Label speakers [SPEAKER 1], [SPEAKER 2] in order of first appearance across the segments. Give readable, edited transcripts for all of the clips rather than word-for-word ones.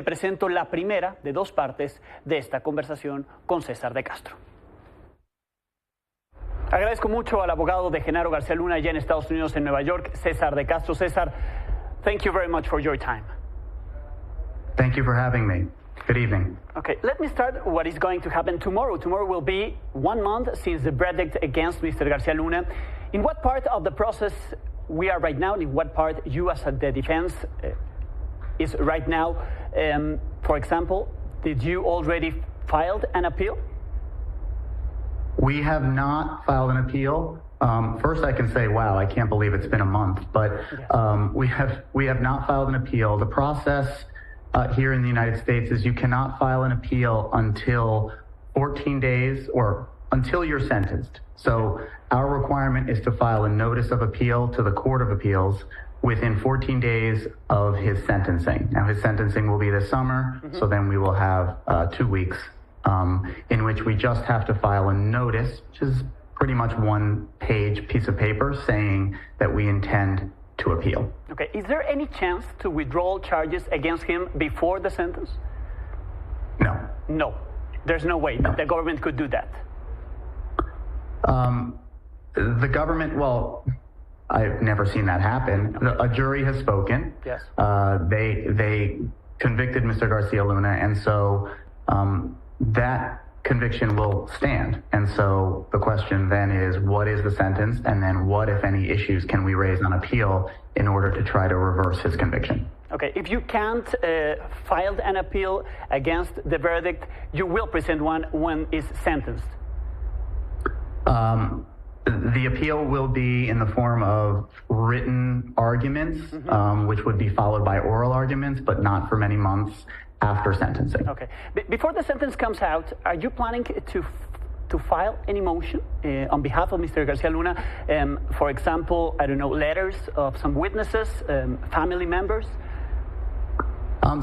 [SPEAKER 1] Presento la primera de dos partes de esta conversación con César de Castro. Agradezco mucho al abogado de Genaro García Luna allá en Estados Unidos, en Nueva York, César de Castro. César, thank you very much for your time.
[SPEAKER 2] Thank you for having me. Good evening.
[SPEAKER 1] Okay, let me start what is going to happen tomorrow. Tomorrow will be 1 month since the verdict against Mr. García Luna. In what part of the process we are right now, in what part you as the defense is right now? For example, did you already filed an appeal?
[SPEAKER 2] We have not filed an appeal. First, I can say, wow, I can't believe it's been a month. But we have not filed an appeal. The process here in the United States is you cannot file an appeal until 14 days or until you're sentenced. So our requirement is to file a notice of appeal to the Court of Appeals within 14 days of his sentencing. Now, his sentencing will be this summer, so then we will have 2 weeks in which we just have to file a notice, which is pretty much one-page piece of paper saying that we intend to appeal.
[SPEAKER 1] Okay, is there any chance to withdraw charges against him before the sentence?
[SPEAKER 2] No.
[SPEAKER 1] No, there's no way that the government could do that.
[SPEAKER 2] The government, well, I've never seen that happen. A jury has spoken.
[SPEAKER 1] Yes.
[SPEAKER 2] They convicted Mr. García Luna, and so that conviction will stand. And so the question then is, what is the sentence? And then what, if any, issues can we raise on appeal in order to try to reverse his conviction?
[SPEAKER 1] Okay, if you can't file an appeal against the verdict, you will present one when it's sentenced.
[SPEAKER 2] The appeal will be in the form of written arguments, which would be followed by oral arguments, but not for many months after sentencing.
[SPEAKER 1] Okay. Before the sentence comes out, are you planning to file any motion on behalf of Mr. García Luna? For example, I don't know, letters of some witnesses, family members?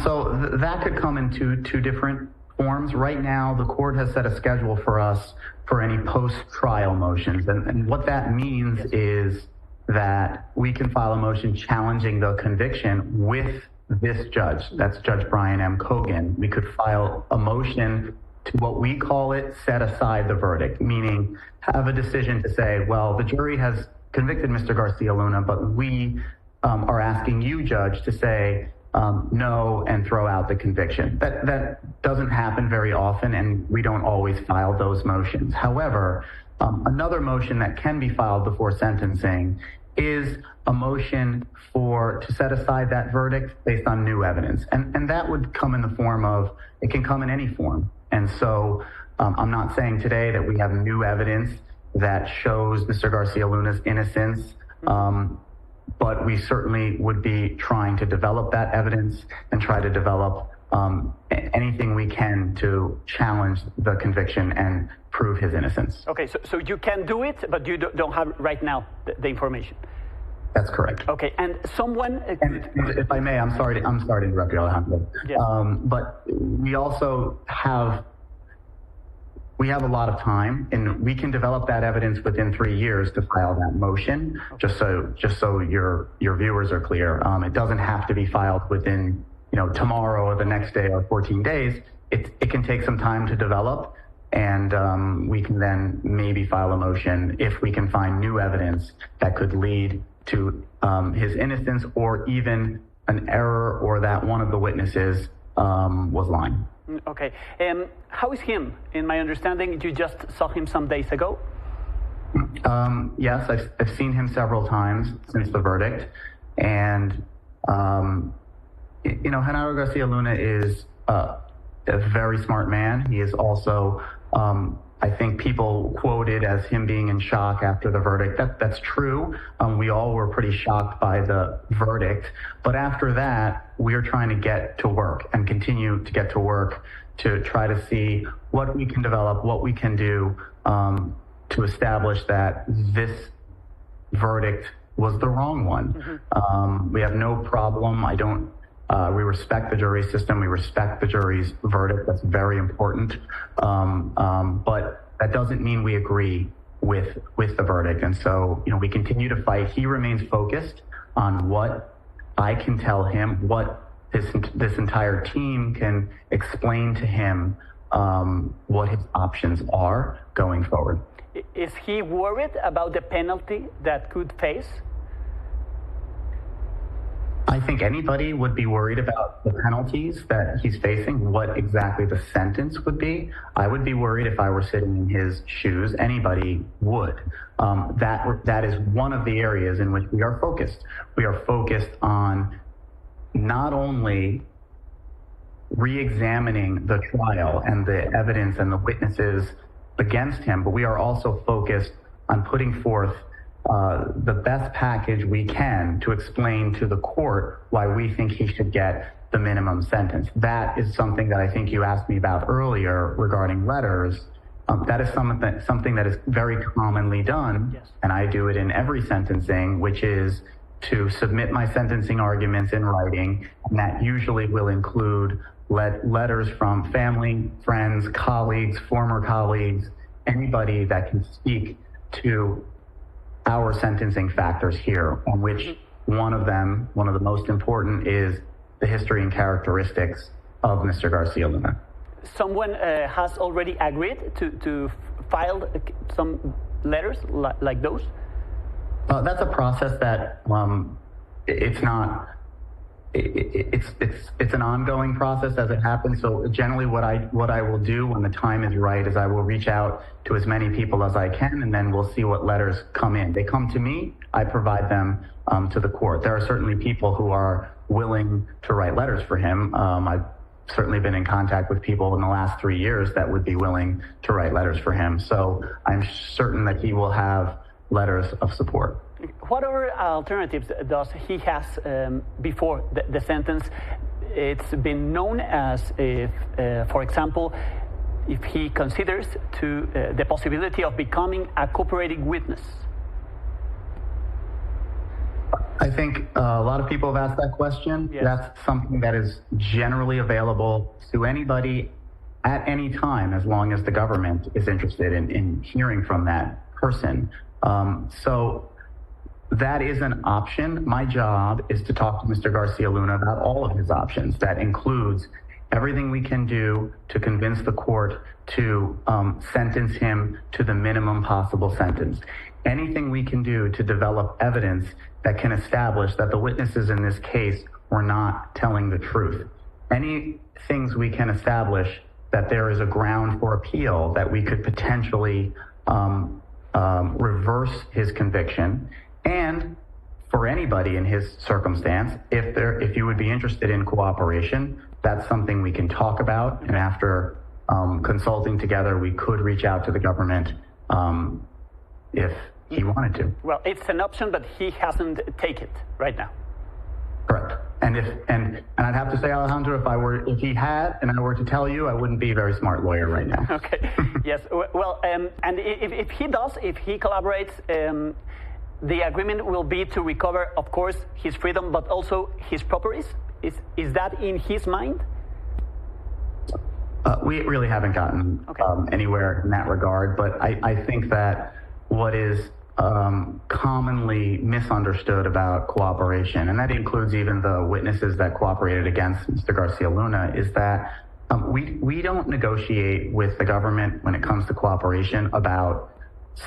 [SPEAKER 2] So that could come in two different forms. Right now, the court has set a schedule for us for any post-trial motions. And what that means is that we can file a motion challenging the conviction with this judge. That's Judge Brian M. Cogan. We could file a motion to what we call it, set aside the verdict, meaning have a decision to say, well, the jury has convicted Mr. García Luna, but we are asking you, Judge, to say no and throw out the conviction. That doesn't happen very often, and we don't always file those motions. However, another motion that can be filed before sentencing is a motion to set aside that verdict based on new evidence. And that would come in the form of, it can come in any form. And so I'm not saying today that we have new evidence that shows Mr. García Luna's innocence, but we certainly would be trying to develop that evidence and try to develop anything we can to challenge the conviction and prove his innocence.
[SPEAKER 1] Okay, so you can do it, but you don't have right now the information.
[SPEAKER 2] That's correct.
[SPEAKER 1] Okay, and someone.
[SPEAKER 2] And if I may, I'm sorry to interrupt you, Alejandro.
[SPEAKER 1] Yes.
[SPEAKER 2] But we also have a lot of time, and we can develop that evidence within 3 years to file that motion. Okay. Just so your viewers are clear, it doesn't have to be filed within tomorrow or the next day or 14 days. It can take some time to develop, and we can then maybe file a motion if we can find new evidence that could lead to his innocence, or even an error, or that one of the witnesses was lying.
[SPEAKER 1] Okay. How is him? In my understanding, you just saw him some days ago?
[SPEAKER 2] Yes, I've seen him several times since the verdict. And, Genaro García Luna is a very smart man. He is also, I think people quoted as him being in shock after the verdict. That's true. We all were pretty shocked by the verdict. But after that, we are trying to get to work and continue to get to work to try to see what we can develop, what we can do to establish that this verdict was the wrong one. We have no problem. We respect the jury system. We respect the jury's verdict. That's very important. But that doesn't mean we agree with the verdict. And so, we continue to fight. He remains focused on what I can tell him, what this entire team can explain to him what his options are going forward.
[SPEAKER 1] Is he worried about the penalty that could face?
[SPEAKER 2] I think anybody would be worried about the penalties that he's facing, what exactly the sentence would be. I would be worried if I were sitting in his shoes. Anybody would. That is one of the areas in which we are focused. We are focused on not only re-examining the trial and the evidence and the witnesses against him, but we are also focused on putting forth the best package we can to explain to the court why we think he should get the minimum sentence. That is something that I think you asked me about earlier regarding letters. That is something that is very commonly done, yes. And I do it in every sentencing, which is to submit my sentencing arguments in writing, and that usually will include letters from family, friends, colleagues, former colleagues, anybody that can speak to our sentencing factors here, on which one of the most important is the history and characteristics of Mr. Garcia Luna.
[SPEAKER 1] Someone has already agreed to file some letters like those?
[SPEAKER 2] That's a process that it's not. It's an ongoing process as it happens. So generally what I will do when the time is right is I will reach out to as many people as I can, and then we'll see what letters come in. They come to me, I provide them to the court. There are certainly people who are willing to write letters for him. I've certainly been in contact with people in the last 3 years that would be willing to write letters for him. So I'm certain that he will have letters of support.
[SPEAKER 1] What other alternatives does he has before the sentence? It's been known as if, for example, if he considers the possibility of becoming a cooperating witness.
[SPEAKER 2] I think a lot of people have asked that question. Yes. That's something that is generally available to anybody at any time, as long as the government is interested in hearing from that person. So that is an option. My job is to talk to Mr. Garcia Luna about all of his options. That includes everything we can do to convince the court to sentence him to the minimum possible sentence. Anything we can do to develop evidence that can establish that the witnesses in this case were not telling the truth. Any things we can establish that there is a ground for appeal, that we could potentially reverse his conviction. And for anybody in his circumstance, if you would be interested in cooperation, that's something we can talk about. And after consulting together, we could reach out to the government if he wanted to.
[SPEAKER 1] Well, it's an option, but he hasn't taken it right now.
[SPEAKER 2] Correct. And I'd have to say, Alejandro, if he had, and I were to tell you, I wouldn't be a very smart lawyer right now.
[SPEAKER 1] Okay. Yes. Well, and if he does, if he collaborates, the agreement will be to recover, of course, his freedom, but also his properties. Is that in his mind?
[SPEAKER 2] We really haven't gotten anywhere in that regard, but I think that what is commonly misunderstood about cooperation, and that includes even the witnesses that cooperated against Mr. Garcia Luna, is that we don't negotiate with the government when it comes to cooperation about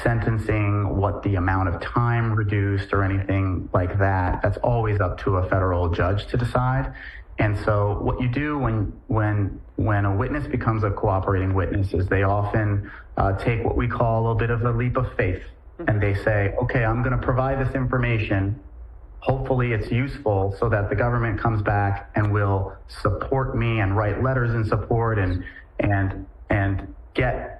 [SPEAKER 2] sentencing, what the amount of time reduced or anything like that. That's always up to a federal judge to decide. And so what you do when a witness becomes a cooperating witness is they often take what we call a little bit of a leap of faith. And they say, okay, I'm going to provide this information. Hopefully it's useful so that the government comes back and will support me and write letters in support and get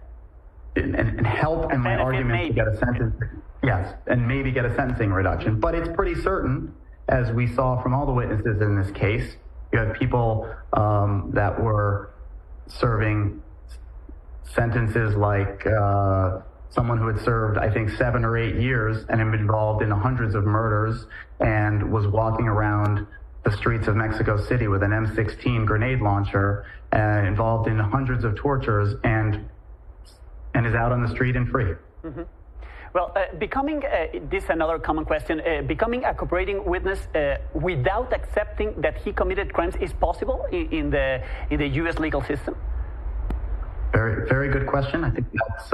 [SPEAKER 2] and help in my argument to get a sentence. Yes, and maybe get a sentencing reduction. But it's pretty certain, as we saw from all the witnesses in this case, you have people that were serving sentences like someone who had served, I think, 7 or 8 years and had been involved in hundreds of murders and was walking around the streets of Mexico City with an M16 grenade launcher, involved in hundreds of tortures, and is out on the street and free.
[SPEAKER 1] Mm-hmm. Well, this is another common question. Becoming a cooperating witness without accepting that he committed crimes is possible in the U.S. legal system?
[SPEAKER 2] Very, very good question. I think that's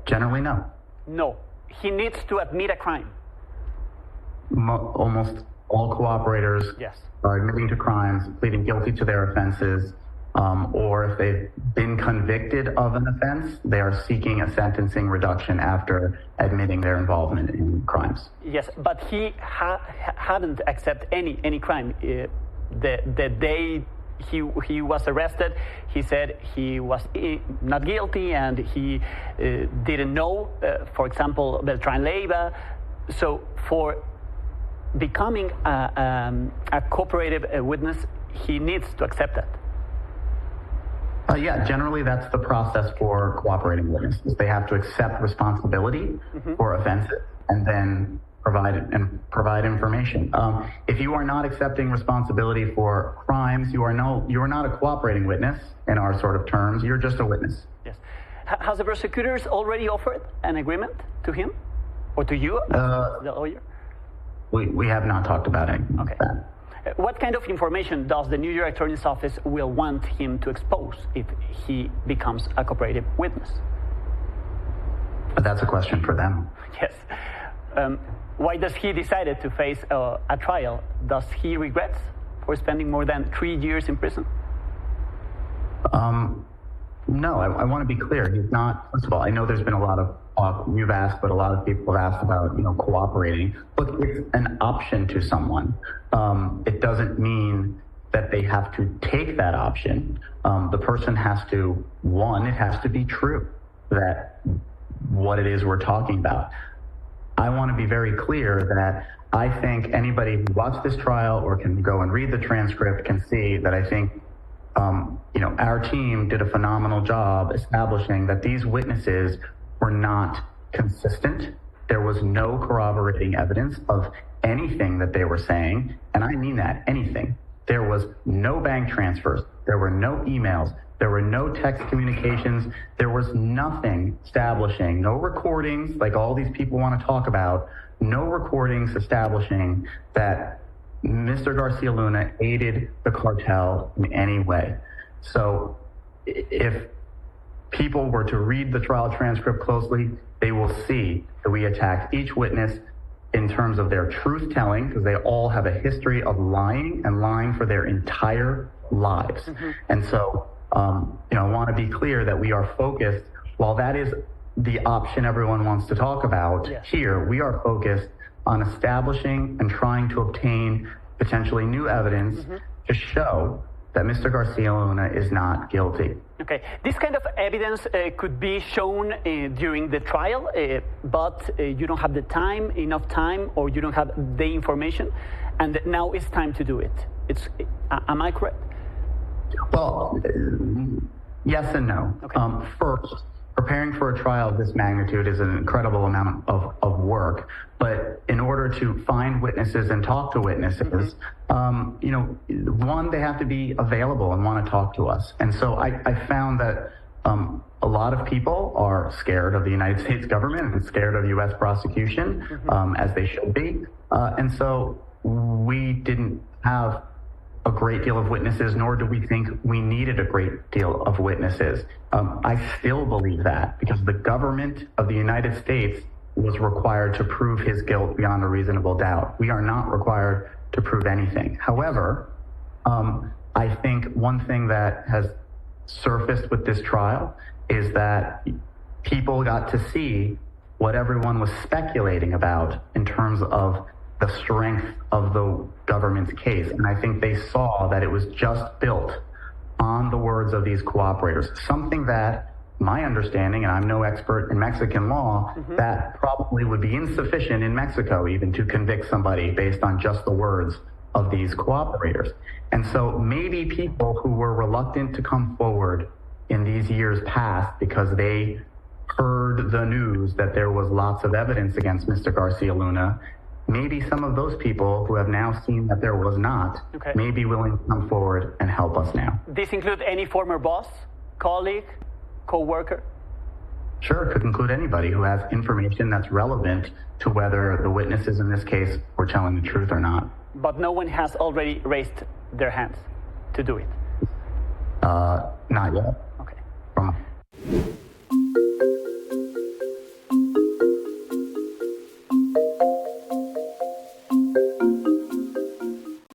[SPEAKER 2] generally no.
[SPEAKER 1] No. He needs to admit a crime.
[SPEAKER 2] Almost all cooperators are admitting to crimes, pleading guilty to their offenses, or if they've been convicted of an offense, they are seeking a sentencing reduction after admitting their involvement in crimes.
[SPEAKER 1] Yes, but he hadn't accepted any crime. The day he was arrested, he said he was not guilty and he didn't know, for example, Beltran Leiva. So for becoming a cooperative witness, he needs to accept that.
[SPEAKER 2] Yeah, generally that's the process for cooperating witnesses. They have to accept responsibility for offenses and then provide information. If you are not accepting responsibility for crimes, you are not a cooperating witness in our sort of terms. You're just a witness.
[SPEAKER 1] Yes. Has the prosecutors already offered an agreement to him or to you, the lawyer?
[SPEAKER 2] We have not talked about it.
[SPEAKER 1] Okay. What kind of information does the New York Attorney's Office will want him to expose if he becomes a cooperative witness?
[SPEAKER 2] That's a question for them.
[SPEAKER 1] Yes. Why does he decide to face a trial? Does he regret for spending more than 3 years in prison?
[SPEAKER 2] No, I want to be clear. He's not. First of all, I know there's been a lot of talk. You've asked, but a lot of people have asked about, cooperating. Look, it's an option to someone. It doesn't mean that they have to take that option. The person has to, it has to be true that what it is we're talking about. I want to be very clear that I think anybody who watched this trial or can go and read the transcript can see that I think our team did a phenomenal job establishing that these witnesses were not consistent. There was no corroborating evidence of anything that they were saying, and I mean that, anything. There was no bank transfers. There were no emails. There were no text communications. There was nothing establishing, no recordings like all these people want to talk about, no recordings establishing that Mr. Garcia Luna aided the cartel in any way. So if people were to read the trial transcript closely, they will see that we attacked each witness in terms of their truth-telling, because they all have a history of lying and lying for their entire lives. And so, I want to be clear that we are focused, while that is the option everyone wants to talk about, here we are focused on establishing and trying to obtain potentially new evidence to show that Mr. Garcia Luna is not guilty.
[SPEAKER 1] Okay, this kind of evidence could be shown during the trial, but you don't have enough time, or you don't have the information, and now it's time to do it. Am I correct?
[SPEAKER 2] Well, yes and no. Okay. First, preparing for a trial of this magnitude is an incredible amount of work. But in order to find witnesses and talk to witnesses, one, they have to be available and want to talk to us. And so I found that a lot of people are scared of the United States government and scared of U.S. prosecution, as they should be. And so we didn't have a great deal of witnesses, nor do we think we needed a great deal of witnesses. I still believe that, because the government of the United States was required to prove his guilt beyond a reasonable doubt. We are not required to prove anything. However, I think one thing that has surfaced with this trial is that people got to see what everyone was speculating about in terms of the strength of the government's case. And I think they saw that it was just built on the words of these cooperators, something that, my understanding, and I'm no expert in Mexican law, that probably would be insufficient in Mexico even to convict somebody based on just the words of these cooperators. And so maybe people who were reluctant to come forward in these years past because they heard the news that there was lots of evidence against Mr. Garcia Luna, maybe some of those people who have now seen that there was not, may be willing to come forward and help us now.
[SPEAKER 1] This include any former boss, colleague, co-worker?
[SPEAKER 2] Sure, it could include anybody who has information that's relevant to whether the witnesses in this case were telling the truth or not.
[SPEAKER 1] But no one has already raised their hands to do it?
[SPEAKER 2] Not yet.
[SPEAKER 1] Okay.